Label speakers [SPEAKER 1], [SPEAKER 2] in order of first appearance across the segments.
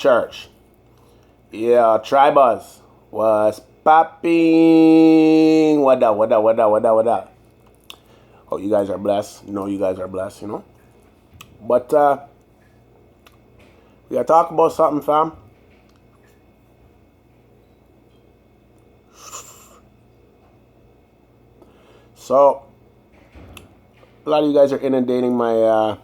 [SPEAKER 1] Church. Yeah, Tribers. What's popping? What up? Oh, you guys are blessed. You guys are blessed, But we gotta talk about something, fam. So, a lot of you guys are inundating my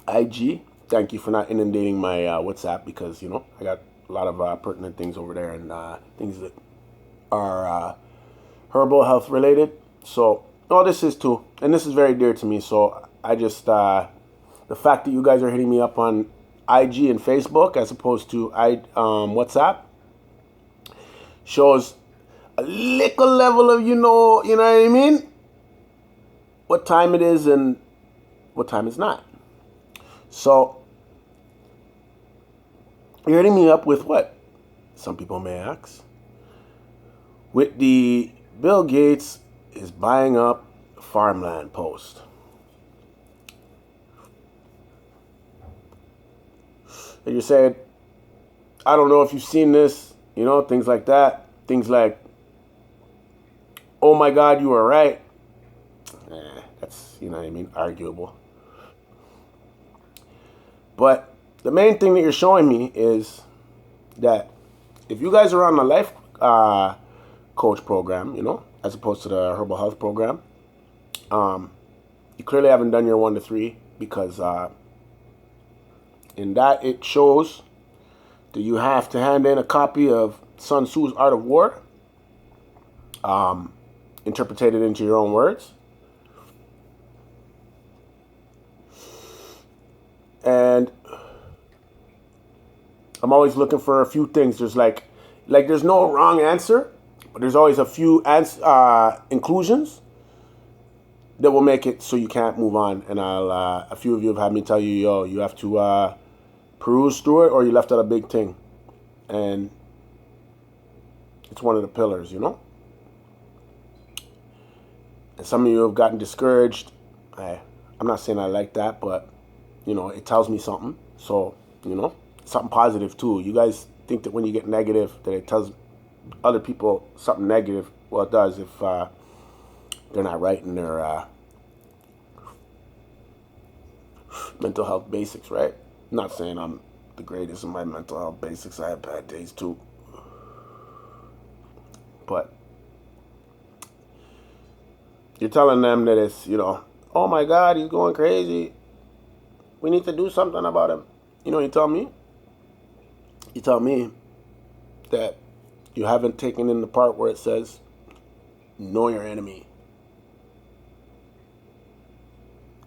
[SPEAKER 1] IG. Thank you for not inundating my WhatsApp because, I got a lot of pertinent things over there and things that are herbal health related. So, this is too. And this is very dear to me. So, I just, the fact that you guys are hitting me up on IG and Facebook as opposed to WhatsApp shows a little level of, you know what I mean? What time it is and what time it's not. So, you're hitting me up with what? Some people may ask. With the Bill Gates is buying up farmland post. And you said, I don't know if you've seen this, things like that. Things like, oh my God, you were right. That's, arguable. But the main thing that you're showing me is that if you guys are on the life coach program, as opposed to the herbal health program, you clearly haven't done your 1 to 3 because in that it shows that you have to hand in a copy of Sun Tzu's Art of War, interpreted into your own words. And I'm always looking for a few things. There's like there's no wrong answer, but there's always a few inclusions that will make it so you can't move on. And a few of you have had me tell you, you have to peruse through it, or you left out a big thing, and it's one of the pillars, And some of you have gotten discouraged. I'm not saying I like that, but it tells me something. So, something positive too. You guys think that when you get negative that it tells other people something negative. Well, it does if they're not right in their mental health basics, right? I'm not saying I'm the greatest in my mental health basics. I have bad days too. But you're telling them that it's, oh my God, he's going crazy. We need to do something about him. You tell me? You tell me that you haven't taken in the part where it says, know your enemy.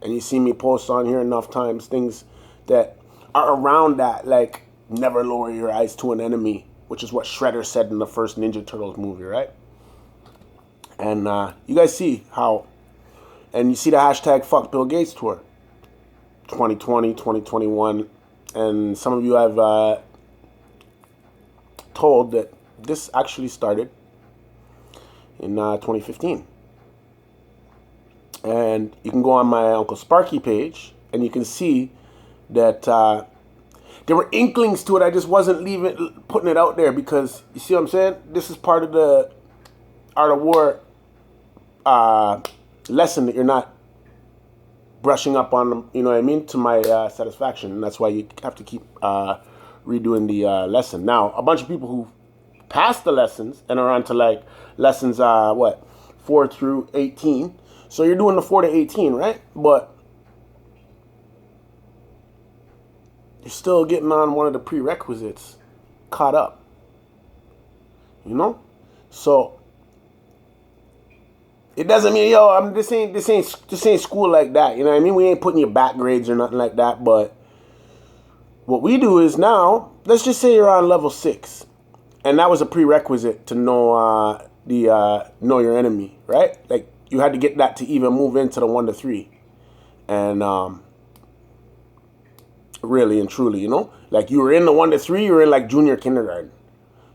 [SPEAKER 1] And you see me post on here enough times things that are around that, like never lower your eyes to an enemy, which is what Shredder said in the first Ninja Turtles movie, right? And you guys see how, and you see the hashtag Fuck Bill Gates tour. 2020, 2021, and some of you have told that this actually started in 2015. And you can go on my Uncle Sparky page, and you can see that there were inklings to it. I just wasn't putting it out there because, you see what I'm saying? This is part of the Art of War lesson that you're not brushing up on them, to my satisfaction. And that's why you have to keep redoing the lesson. Now, a bunch of people who passed the lessons and are on to like lessons, 4 through 18. So you're doing the 4 to 18, right? But you're still getting on one of the prerequisites caught up. So it doesn't mean, this ain't school like that. You know what I mean? We ain't putting your back grades or nothing like that. But what we do is now, let's just say you're on level 6, and that was a prerequisite to know know your enemy, right? Like you had to get that to even move into the 1 to 3, and really and truly, like you were in the 1 to 3, you were in like junior kindergarten.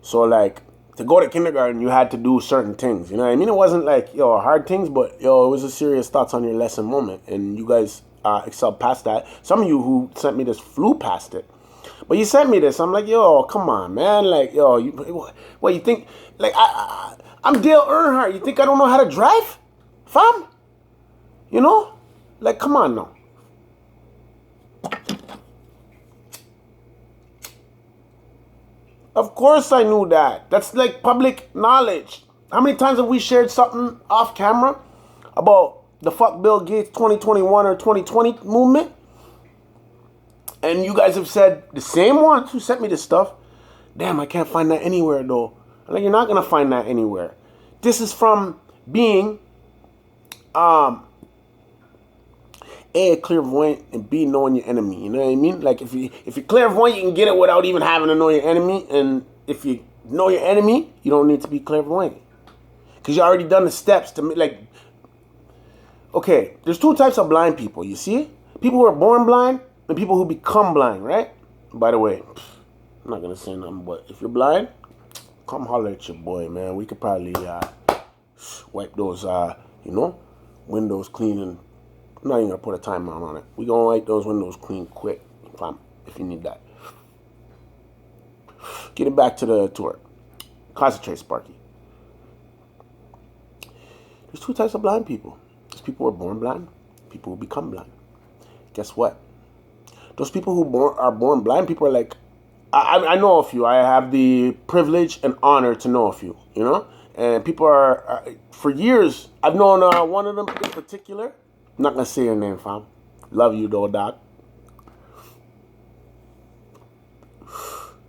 [SPEAKER 1] So like to go to kindergarten, you had to do certain things. You know what I mean? It wasn't like, yo, hard things, but, yo, it was a serious thoughts on your lesson moment. And you guys excelled past that. Some of you who sent me this flew past it. But you sent me this. I'm like, yo, come on, man. Like, yo, what you think? Like, I'm Dale Earnhardt. You think I don't know how to drive? Fam? You know? Like, come on now. Of course I knew that. That's like public knowledge. How many times have we shared something off camera about the fuck Bill Gates 2021 or 2020 movement? And you guys have said, the same ones who sent me this stuff, damn, I can't find that anywhere though. I'm like, you're not going to find that anywhere. This is from being A, clairvoyant, and B, knowing your enemy. You know what I mean? Like, if you're clairvoyant, you can get it without even having to know your enemy. And if you know your enemy, you don't need to be clairvoyant. Because you already done the steps to, like, okay, there's two types of blind people, you see? People who are born blind and people who become blind, right? By the way, I'm not going to say nothing, but if you're blind, come holler at your boy, man. We could probably wipe those, windows clean, and I'm not even going to put a timer on it. We're going to wipe those windows clean quick, if you need that. Getting back to the tour. Concentrate, Sparky. There's two types of blind people. There's people who are born blind, people who become blind. Guess what? Those people who are born blind, people are like, I know a few. I have the privilege and honor to know a few, you know? And people are, for years, I've known one of them in particular. I'm not going to say your name, fam. Love you, though, Doc.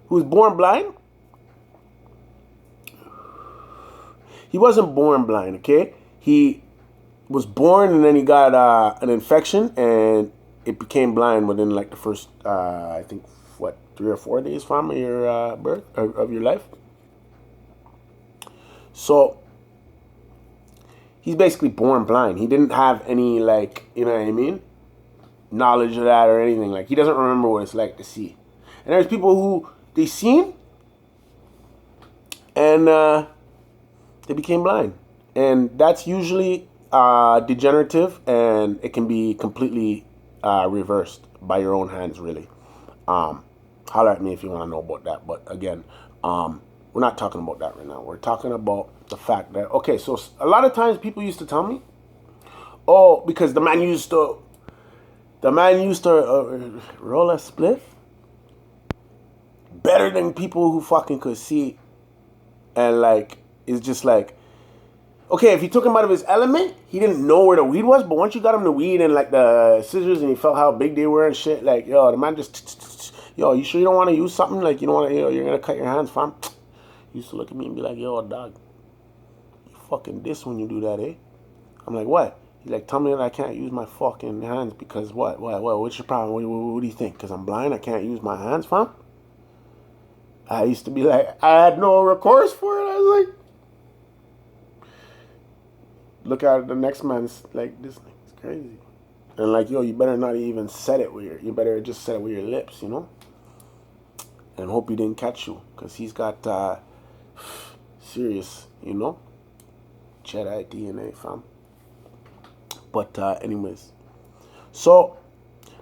[SPEAKER 1] Who was born blind? He wasn't born blind, okay? He was born and then he got an infection and it became blind within like the first, I think, 3 or 4 days from your birth, of your life. So he's basically born blind. He didn't have any, like, you know what I mean, knowledge of that or anything. Like, he doesn't remember what it's like to see. And there's people who they seen and they became blind. And that's usually degenerative, and it can be completely reversed by your own hands, really. Holler at me if you want to know about that. But again, we're not talking about that right now. We're talking about the fact that, okay, so a lot of times people used to tell me, oh, because the man used to roll a spliff better than people who fucking could see. And like, it's just like, okay, if you took him out of his element, he didn't know where the weed was. But once you got him the weed and like the scissors and he felt how big they were and shit, like, yo, the man just, yo, you sure you don't want to use something? Like, you don't want to, you're going to cut your hands, fam? He used to look at me and be like, yo, dog, you fucking diss when you do that, eh? I'm like, what? He's like, tell me that I can't use my fucking hands because what? What's your problem? What do you think? Because I'm blind, I can't use my hands, fam? I used to be like, I had no recourse for it. I was like, look at the next man's like, this thing's crazy. And like, yo, you better not even set it with you better just set it with your lips, you know? And hope he didn't catch you, because he's got serious, you know, Jedi DNA, fam. But anyways, so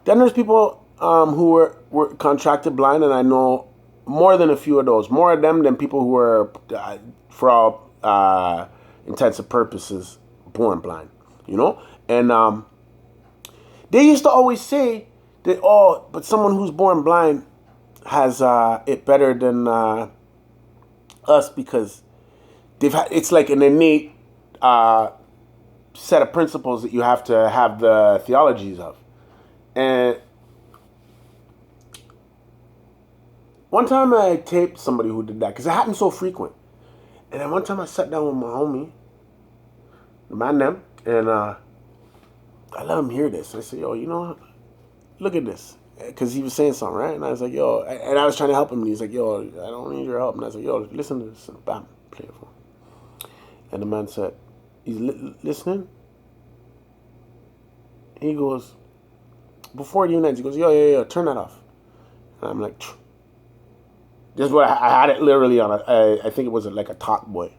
[SPEAKER 1] then there's people who were contracted blind, and I know more than a few of those, more of them than people who were, for all intents and purposes, born blind, you know? And they used to always say that, oh, but someone who's born blind has it better than us because it's like an innate set of principles that you have to have the theologies of. And one time I taped somebody who did that because it happened so frequent. And then one time I sat down with my homie, the man them, and I let him hear this. I said, yo, you know, look at this. Because he was saying something, right? And I was like, yo, and I was trying to help him. And he's like, yo, I don't need your help. And I was like, yo, listen to this. And bam, play it for him. And the man said, he's listening. And he goes, before it even ends, he goes, yo, turn that off. And I'm like, This is what I had it literally on I think it was like a Talk Boy.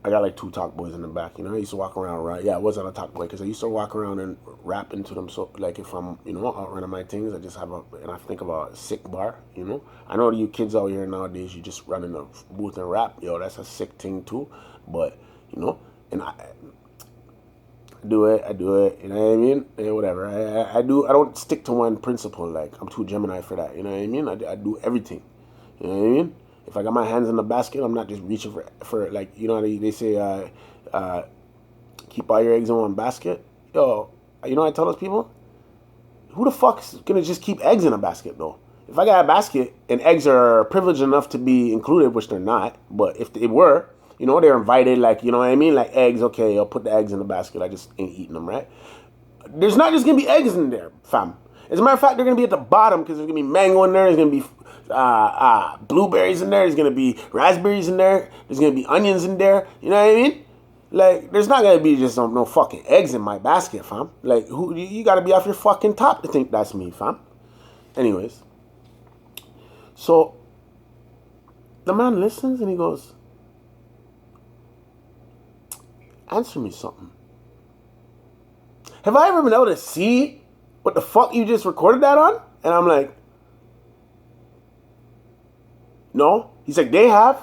[SPEAKER 1] I got like 2 Talk Boys in the back, you know. I used to walk around, right? Yeah, it was on a Talk Boy because I used to walk around and rap into them. So, like, if I'm, you know, out running my things, I just have and I think of a sick bar, you know. I know you kids out here nowadays, you just run in the booth and rap, yo, that's a sick thing too. But, you know, and I do it, you know what I mean? Yeah, whatever. I don't stick to one principle, like, I'm too Gemini for that, you know what I mean? I do everything, you know what I mean? If I got my hands in the basket, I'm not just reaching for like, you know, they say, keep all your eggs in one basket. Yo, you know what I tell those people? Who the fuck's gonna just keep eggs in a basket, though? If I got a basket and eggs are privileged enough to be included, which they're not, but if they were, you know, they're invited, like, you know what I mean? Like eggs, okay, I'll put the eggs in the basket. I just ain't eating them, right? There's not just gonna be eggs in there, fam. As a matter of fact, they're gonna be at the bottom because there's gonna be mango in there. There's gonna be blueberries in there. There's gonna be raspberries in there. There's gonna be onions in there. You know what I mean? Like, there's not gonna be just no fucking eggs in my basket, fam. Like, who you gotta be off your fucking top to think that's me, fam. Anyways, so the man listens and he goes, "Answer me something. Have I ever been able to see what the fuck you just recorded that on?" And I'm like, "No." He's like, "They have."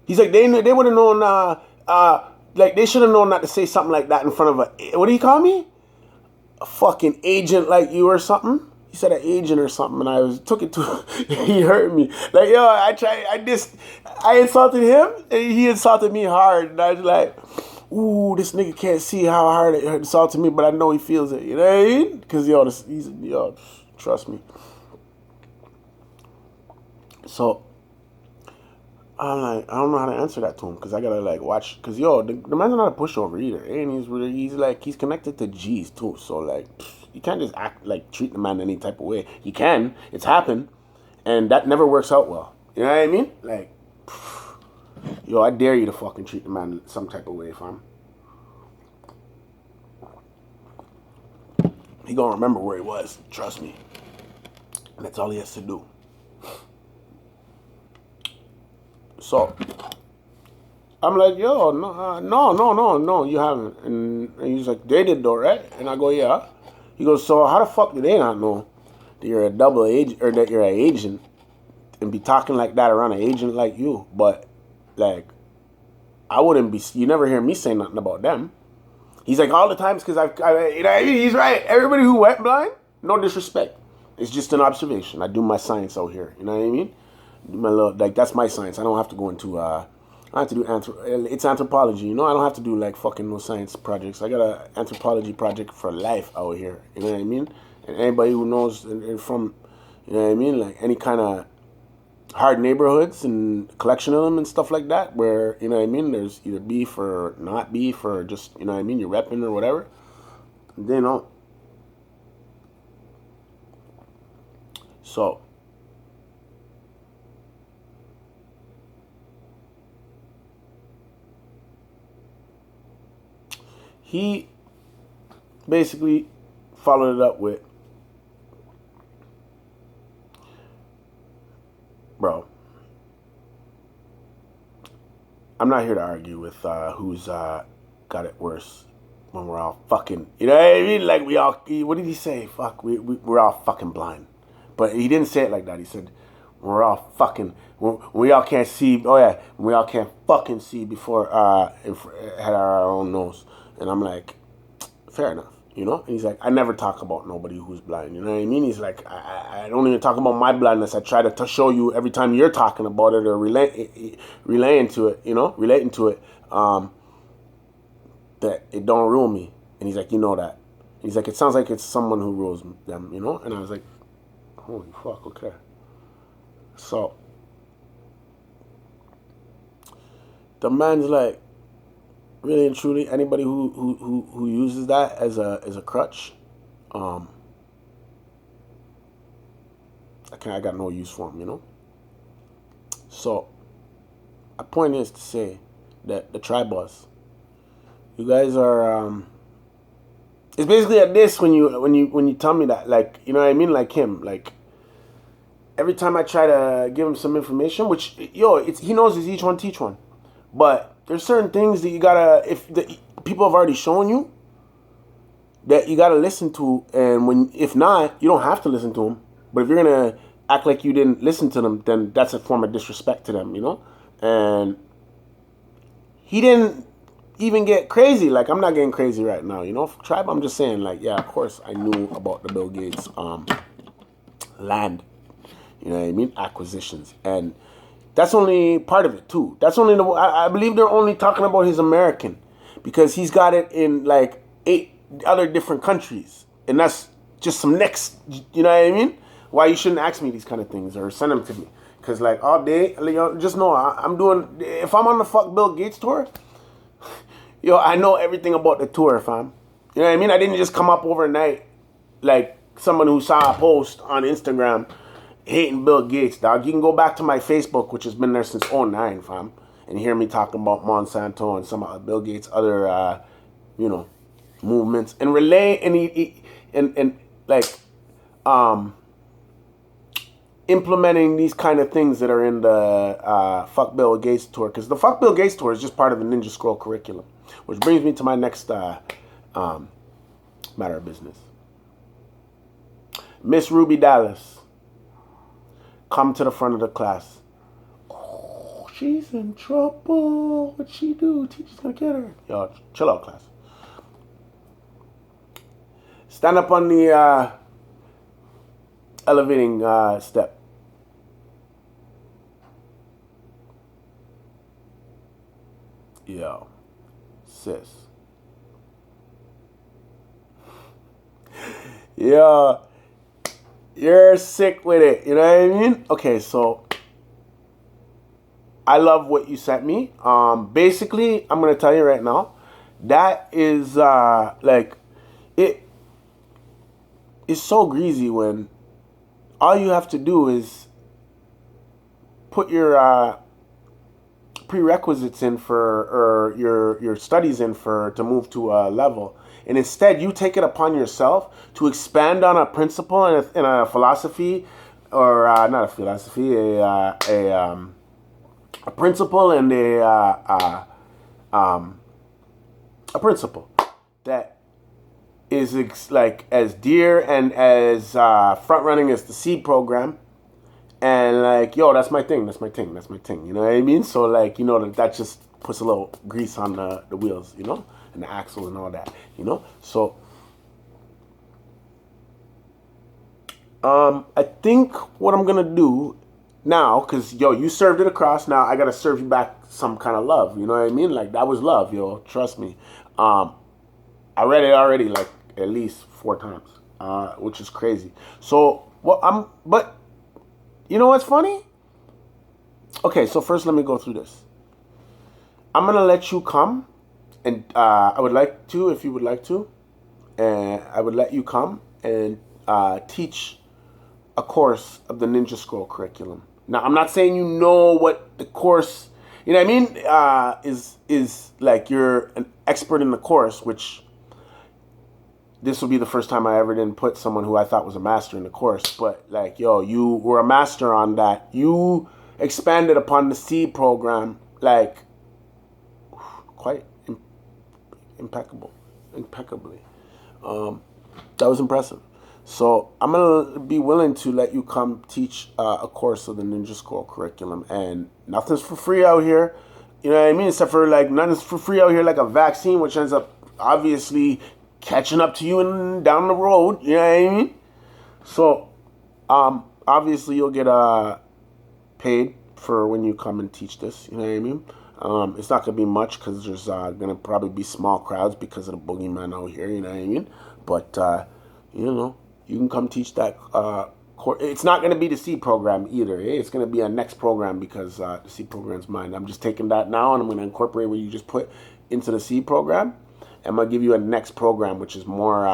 [SPEAKER 1] He's like, they would have known, like, they should have known not to say something like that in front of what do you call me? A fucking agent like you or something? He said an agent or something, and I took it to, he hurt me. Like, yo, I insulted him, and he insulted me hard, and I was like, ooh, this nigga can't see how hard it insulted me, but I know he feels it, you know what I mean? Because, yo, trust me. So, I'm like, I don't know how to answer that to him because I gotta like watch. Because yo, the man's not a pushover either, and he's connected to G's too. So like, you can't just act like treat the man any type of way. You can, it's happened, and that never works out well. You know what I mean? Like, yo, I dare you to fucking treat the man some type of way, fam. He gonna remember where he was. Trust me, and that's all he has to do. So, I'm like, yo, no, you haven't. And he's like, they did though, right? And I go, yeah. He goes, so how the fuck do they not know that you're a double agent or that you're an agent and be talking like that around an agent like you? But, like, I wouldn't be, you never hear me say nothing about them. He's like, all the times, because you know, he's right. Everybody who went blind, no disrespect. It's just an observation. I do my science out here. You know what I mean? My little, like, that's my science. I don't have to go into I don't have to do it's anthropology, you know. I don't have to do like fucking no science projects. I got an anthropology project for life out here, you know what I mean? And anybody who knows from, you know what I mean, like any kind of hard neighborhoods and collection of them and stuff like that, where, you know what I mean, there's either beef or not beef or just, you know what I mean, you're repping or whatever, they know. So he basically followed it up with, bro, I'm not here to argue with who's got it worse when we're all fucking, you know what I mean? Like, what did he say? Fuck, we're all fucking blind. But he didn't say it like that. He said, we're all fucking, we all can't see, we all can't fucking see before, had our own nose. And I'm like, fair enough, you know? And he's like, I never talk about nobody who's blind, you know what I mean? He's like, I don't even talk about my blindness. I try to show you every time you're talking about it or relating to it, you know, that it don't rule me. And he's like, you know that. And he's like, it sounds like it's someone who rules them, you know? And I was like, holy fuck, okay. So, the man's like, really and truly, anybody who uses that as a crutch, I got no use for him, you know. So, my point is to say that the tribals, you guys are, it's basically at this when you tell me that, like, you know what I mean, like him, like every time I try to give him some information, which he knows is each one teach one, but there's certain things that you gotta if the people have already shown you that you gotta listen to, and when if not, you don't have to listen to them. But if you're gonna act like you didn't listen to them, then that's a form of disrespect to them, And he didn't even get crazy. Like, I'm not getting crazy right now, Tribe, I'm just saying, like, yeah, of course I knew about the Bill Gates land, you know what I mean, acquisitions, and that's only part of it too. That's only I believe they're only talking about his American, because he's got it in like 8 other different countries, and that's just some next, you know what I mean. Why you shouldn't ask me these kind of things or send them to me, because like all day, just know I'm doing. If I'm on the fuck Bill Gates tour, I know everything about the tour, fam. You know what I mean? I didn't just come up overnight like someone who saw a post on Instagram hating Bill Gates, dog. You can go back to my Facebook, which has been there since '09, fam, and hear me talking about Monsanto and some of Bill Gates' other, movements, and relay and like implementing these kind of things that are in the Fuck Bill Gates tour, because the Fuck Bill Gates tour is just part of the Ninja Scroll curriculum, which brings me to my next matter of business. Miss Ruby Dallas, come to the front of the class. Oh, she's in trouble. What'd she do? Teacher's gonna get her. Yo, chill out, class. Stand up on the elevating step. Yo, sis. Yo, you're sick with it. You know what I mean? Okay, so I love what you sent me. Basically, I'm gonna tell you right now, that is like it is so greasy when all you have to do is put your prerequisites in for, or your studies in for, to move to a level, and instead you take it upon yourself to expand on a principle and a philosophy, or not a philosophy, a principle and a principle that is like as dear and as front running as the seed program. And like, yo, that's my thing. You know what I mean? So like, that just puts a little grease on the wheels, and the axle and all that, So I think what I'm gonna do now, cause you served it across. Now I gotta serve you back some kind of love. You know what I mean? Like, that was love, trust me. I read it already like at least 4 times, which is crazy. So but you know what's funny? Okay, so first let me go through this. I'm gonna let you come, and I would like to, if you would like to, and I would let you come and teach a course of the Ninja Scroll curriculum. Now, I'm not saying you know what the course, you know what I mean, is like you're an expert in the course, which this will be the first time I ever didn't put someone who I thought was a master in the course. But like, you were a master on that. You expanded upon the seed program, like, quite impeccably. That was impressive. So I'm gonna be willing to let you come teach a course of the Ninja Scroll curriculum, and nothing's for free out here. You know what I mean? Except for like, nothing's for free out here like a vaccine, which ends up obviously catching up to you and down the road. You know what I mean? So obviously you'll get paid for when you come and teach this. You know what I mean? It's not gonna be much, because there's gonna probably be small crowds because of the boogeyman out here. You know what I mean? But you can come teach that course. It's not going to be the C program either. It's going to be a next program, because the C program's mine. I'm just taking that now, and I'm going to incorporate what you just put into the C program. I'm going to give you a next program, which is more,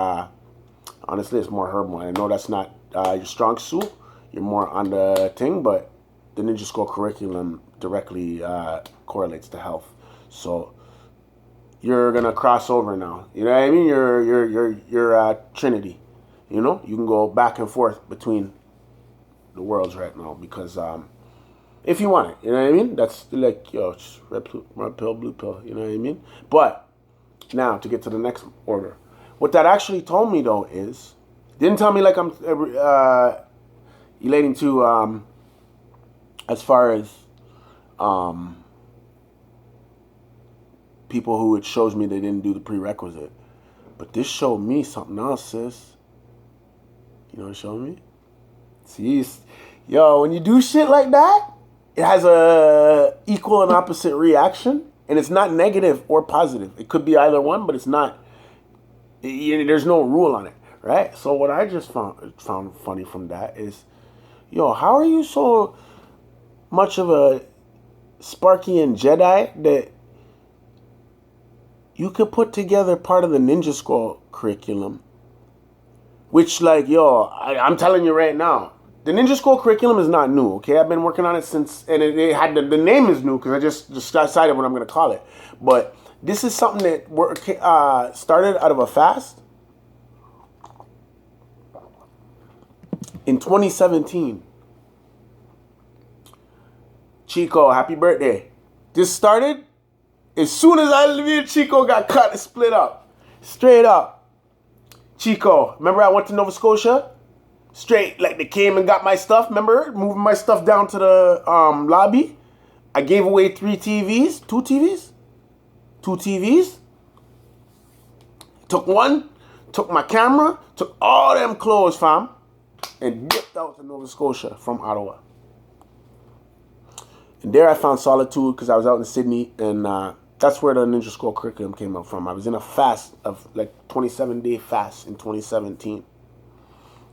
[SPEAKER 1] honestly, it's more herbal. I know that's not your strong suit. You're more on the thing, but the Ninja Scroll curriculum directly correlates to health. So you're going to cross over now. You know what I mean? You're Trinity. You can go back and forth between the worlds right now because if you want it, you know what I mean? That's like, yo, just red pill, blue pill, you know what I mean? But now to get to the next order. What that actually told me though is, didn't tell me like I'm relating to as far as people who it shows me they didn't do the prerequisite. But this showed me something else, sis. You know what it showed me? See, yo, when you do shit like that, it has a equal and opposite reaction, and it's not negative or positive. It could be either one, but it's not. There's no rule on it, right? So what I just found funny from that is, yo, how are you so much of a Sparkian Jedi that you could put together part of the Ninja Scroll curriculum? Which, like, yo, I'm telling you right now, the Ninja Scroll curriculum is not new, okay? I've been working on it since, and it had the name is new because I just decided what I'm going to call it. But this is something that started out of a fast in 2017. Chico, happy birthday. This started as soon as me and Chico got cut and split up. Straight up. Chico, remember I went to Nova Scotia? Straight, like they came and got my stuff, remember? Moving my stuff down to the lobby. I gave away 3 TVs. 2 TVs? 2 TVs. Took one, took my camera, took all them clothes, fam, and dipped out to Nova Scotia from Ottawa. And there I found solitude because I was out in Sydney, and that's where the Ninja Scroll curriculum came up from. I was in a fast of like 27-day fast in 2017.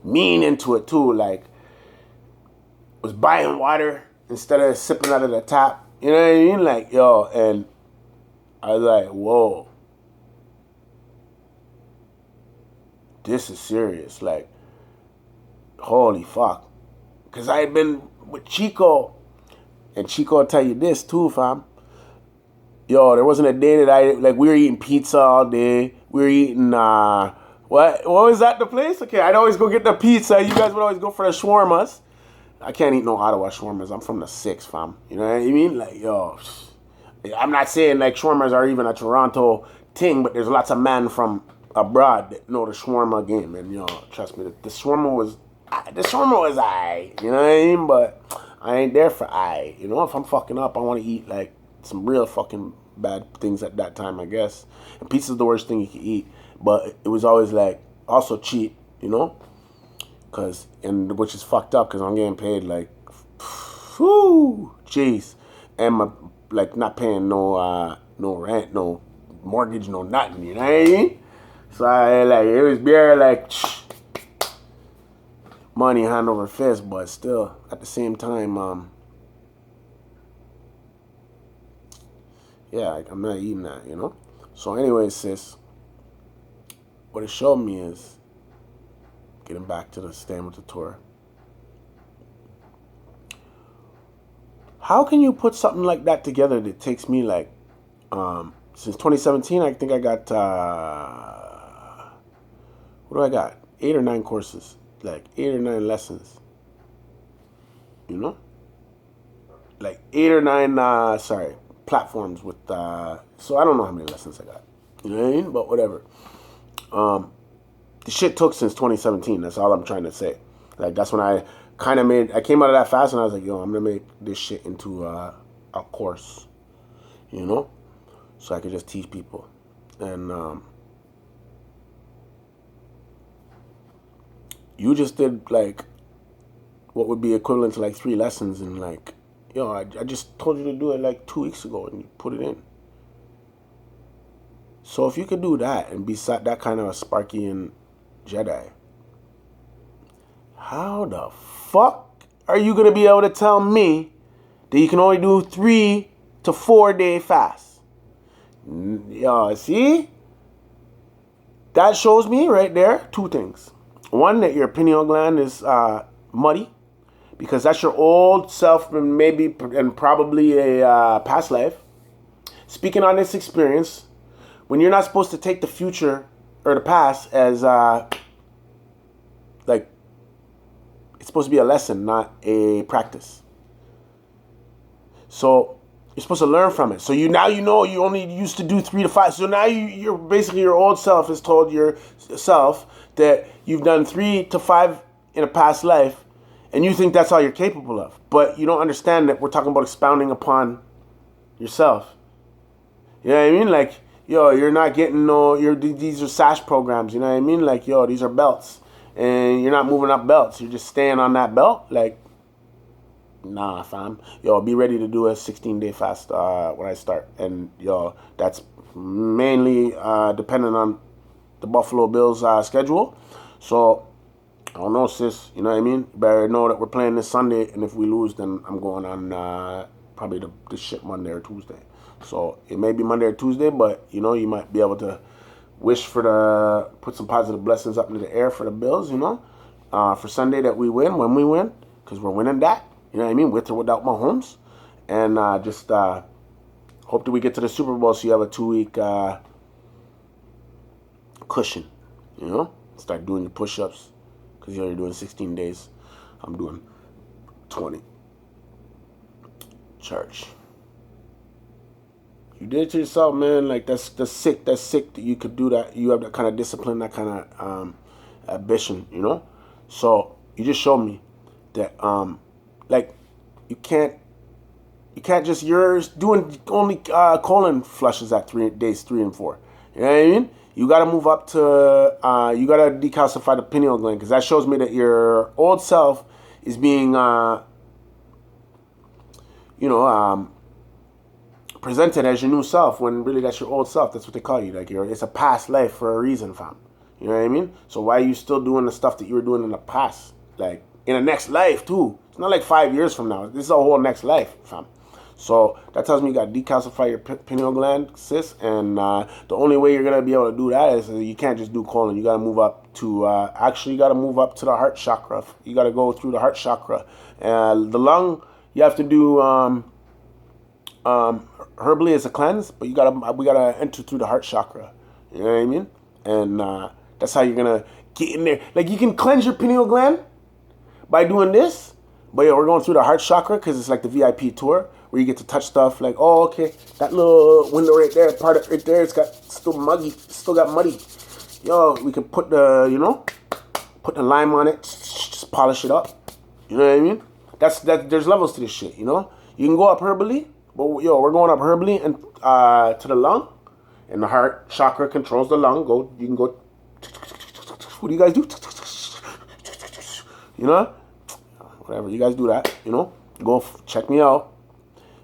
[SPEAKER 1] Mean into it too, like was buying water instead of sipping out of the tap. You know what I mean? Like, yo, and I was like, whoa. This is serious. Like, holy fuck. Because I had been with Chico, and Chico will tell you this too, fam. Yo, there wasn't a day that we were eating pizza all day. We were eating, what was that, the place? Okay, I'd always go get the pizza. You guys would always go for the shawarmas. I can't eat no Ottawa shawarmas. I'm from the 6, fam. You know what I mean? Like, yo, I'm not saying like shawarmas are even a Toronto thing, but there's lots of men from abroad that know the shawarma game. And, yo, trust me, the shawarma was aight. You know what I mean? But I ain't there for aight. You know, if I'm fucking up, I want to eat like some real fucking bad things at that time, I guess. And pizza's the worst thing you can eat. But it was always like also cheap, you know, which is fucked up because I'm getting paid like, whoo, jeez, and my like not paying no rent, no mortgage, no nothing, you know what I mean? So I like it was bare like money hand over fist, but still at the same time, yeah, I'm not eating that, you know. So anyway, sis. What it showed me is, getting back to the staying with the tour, how can you put something like that together that takes me like, since 2017, I think I got, what do I got? 8 or 9 courses, like 8 or 9 lessons, you know? Like 8 or 9, platforms with, so I don't know how many lessons I got, you know what I mean? But whatever. The shit took since 2017. That's all I'm trying to say. Like, that's when I kind of I came out of that fast and I was like, yo, I'm going to make this shit into a course, you know? So I could just teach people. And you just did, like, what would be equivalent to, like, 3 lessons. And, like, yo, I just told you to do it, like, 2 weeks ago and you put it in. So if you could do that and be that kind of a Sparkian Jedi, how the fuck are you going to be able to tell me that you can only do 3 to 4 day fast? Yo, see? That shows me right there 2 things. One, that your pineal gland is muddy because that's your old self and probably a past life. Speaking on this experience, when you're not supposed to take the future or the past as, like, it's supposed to be a lesson, not a practice. So you're supposed to learn from it. So now you know you only used to do 3 to 5. So now you're basically, your old self has told yourself that you've done 3 to 5 in a past life, and you think that's all you're capable of. But you don't understand that we're talking about expounding upon yourself. You know what I mean? Like, yo, you're not getting these are SASH programs, you know what I mean? Like, yo, these are belts. And you're not moving up belts. You're just staying on that belt. Like, nah, fam. Yo, be ready to do a 16-day fast when I start. And, yo, that's mainly dependent on the Buffalo Bills schedule. So, I don't know, sis. You know what I mean? You better know that we're playing this Sunday. And if we lose, then I'm going on probably the shit Monday or Tuesday. So, it may be Monday or Tuesday, but, you know, you might be able to wish put some positive blessings up into the air for the Bills, you know, for Sunday that we win, when we win, because we're winning that, you know what I mean, with or without Mahomes, and just hope that we get to the Super Bowl so you have a 2-week cushion, you know, start doing your push-ups, because you're doing 16 days, I'm doing 20, church. You did it to yourself, man. Like, that's sick. That's sick that you could do that. You have that kind of discipline, that kind of ambition, you know. So you just showed me that, like, you can't just, you're doing only colon flushes at days 3 and 4. You know what I mean? You got to move up to, you got to decalcify the pineal gland, because that shows me that your old self is being, presented as your new self, when really that's your old self. That's what they call you. Like, it's a past life for a reason, fam. You know what I mean? So why are you still doing the stuff that you were doing in the past? Like, in the next life, too. It's not like 5 years from now. This is a whole next life, fam. So that tells me you got to decalcify your pineal gland, sis. And the only way you're going to be able to do that is you can't just do colon. You got to move up to, you got to move up to the heart chakra. You got to go through the heart chakra. The lung, you have to do, herbally as a cleanse, but we gotta enter through the heart chakra. You know what I mean? And that's how you're gonna get in there. Like, you can cleanse your pineal gland by doing this, but yeah, we're going through the heart chakra because it's like the VIP tour where you get to touch stuff. Like, oh, okay, that little window right there, part of right there, it's still got muddy. Yo, we can put the lime on it, just polish it up. You know what I mean? There's levels to this shit. You know, you can go up herbally. But, yo, we're going up herbally and to the lung, and the heart chakra controls the lung. You can go. What do you guys do? You know, whatever you guys do that. You know, check me out.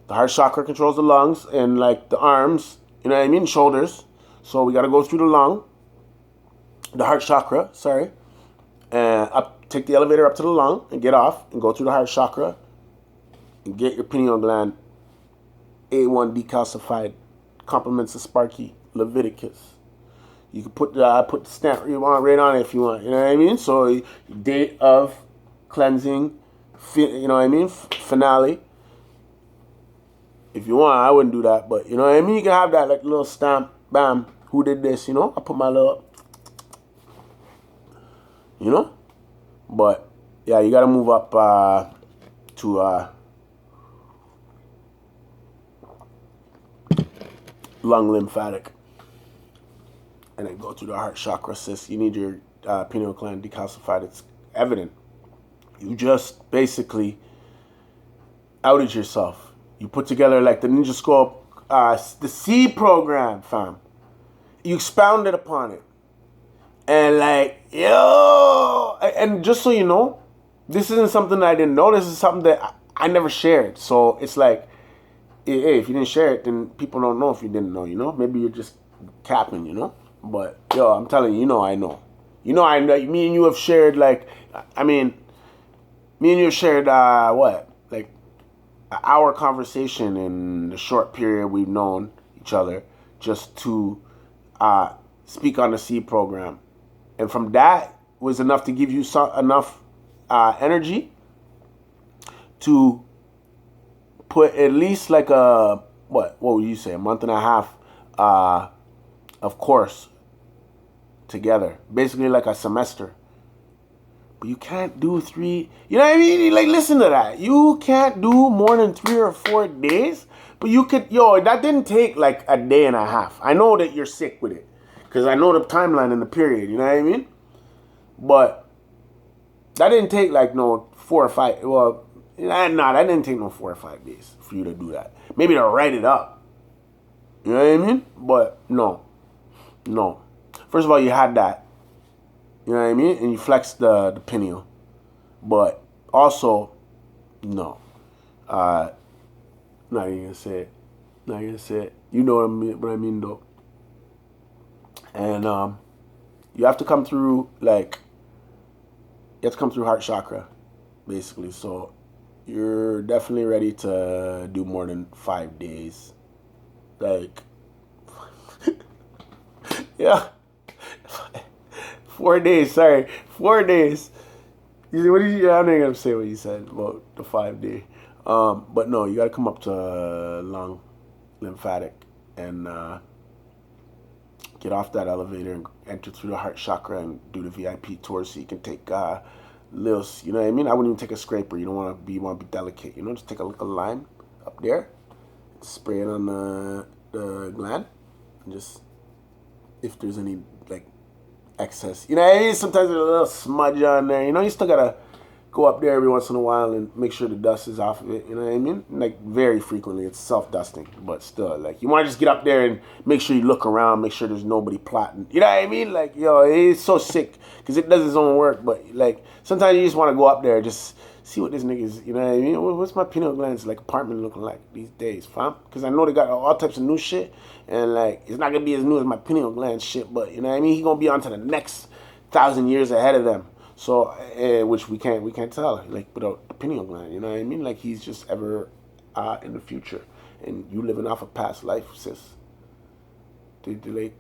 [SPEAKER 1] The heart chakra controls the lungs and like the arms. You know what I mean? Shoulders. So we got to go through the lung, the heart chakra. Sorry, and take the elevator up to the lung and get off and go through the heart chakra and get your pineal gland A1 decalcified, compliments of Sparky Leviticus. You can put the stamp you want right on it if you want. You know what I mean? So date of cleansing, you know what I mean? Finale. If you want, I wouldn't do that, but you know what I mean? You can have that like little stamp, bam, who did this, you know? I put my little, you know? But yeah, you gotta move up to lung lymphatic, and then go through the heart chakra, sis. You need your pineal gland decalcified. It's evident. You just basically outed yourself. You put together like the Ninja Scope, the C program, fam. You expounded upon it. And like, yo, and just so you know, this isn't something that I didn't know. This is something that I never shared. So it's like, hey, if you didn't share it, then people don't know if you didn't know, you know? Maybe you're just capping, you know? But, yo, I'm telling you, you know I know. You know I know. Me and you have shared, like, me and you have shared, like, an hour conversation in the short period we've known each other just to speak on the seed program. And from that was enough to give you enough energy to put at least like what would you say, a month and a half of course together. Basically like a semester. But you can't do 3. You know what I mean? Like, listen to that. You can't do more than 3 or 4 days. But you could, that didn't take like a day and a half. I know that you're sick with it. Because I know the timeline and the period. You know what I mean? But that didn't take like no 4 or 5. Well, nah, that didn't take no 4 or 5 days for you to do that. Maybe to write it up. You know what I mean? But no. First of all, you had that. You know what I mean? And you flexed the pineal. But also, no. Not even gonna say it. You know what I mean though. And you have to come through heart chakra, basically. So you're definitely ready to do more than 5 days. Like, yeah. 4 days, sorry. 4 days. I'm not going to say what you said about the 5 day. But no, you got to come up to lung, lymphatic, and get off that elevator and enter through the heart chakra and do the VIP tour so you can take Lils, you know what I mean? I wouldn't even take a scraper. You don't want to be delicate. Just take a little lime up there, spray it on the gland, and just, if there's any like excess, you know what I mean? Sometimes there's a little smudge on there. You still gotta go up there every once in a while and make sure the dust is off of it. You know what I mean? Like, very frequently, it's self-dusting, but still, like, you want to just get up there and make sure you look around, make sure there's nobody plotting. You know what I mean? Like, it's so sick because it does its own work, but like, sometimes you just want to go up there and just see what this nigga's, you know what I mean? What's my pineal glands like apartment looking like these days, fam? Because I know they got all types of new shit, and like, it's not gonna be as new as my pineal gland shit, but you know what I mean? He gonna be on to the next 1,000 years ahead of them. So, which we can't tell, like, without the pineal gland, you know what I mean? Like, he's just ever in the future, and you living off a past life, sis. It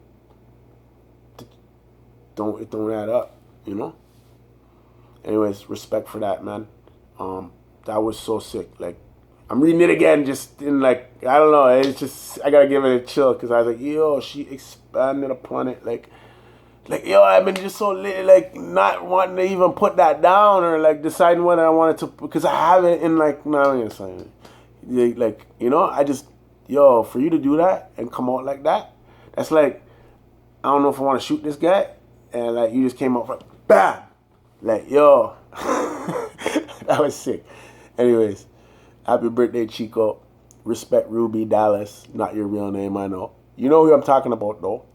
[SPEAKER 1] don't add up, Anyways, respect for that, man. That was so sick. Like, I'm reading it again, just in like, I don't know, it's just, I gotta give it a chill, because I was like, she expanded upon it, like, I've been just so lit, like, not wanting to even put that down, or like deciding whether I wanted to, because I have it in like, no, I'm gonna say it. Like, I just, for you to do that and come out like that, that's like, I don't know if I want to shoot this guy, and like, you just came out like, bam, like, that was sick. Anyways, happy birthday, Chico. Respect Ruby Dallas, not your real name, I know. You know who I'm talking about though.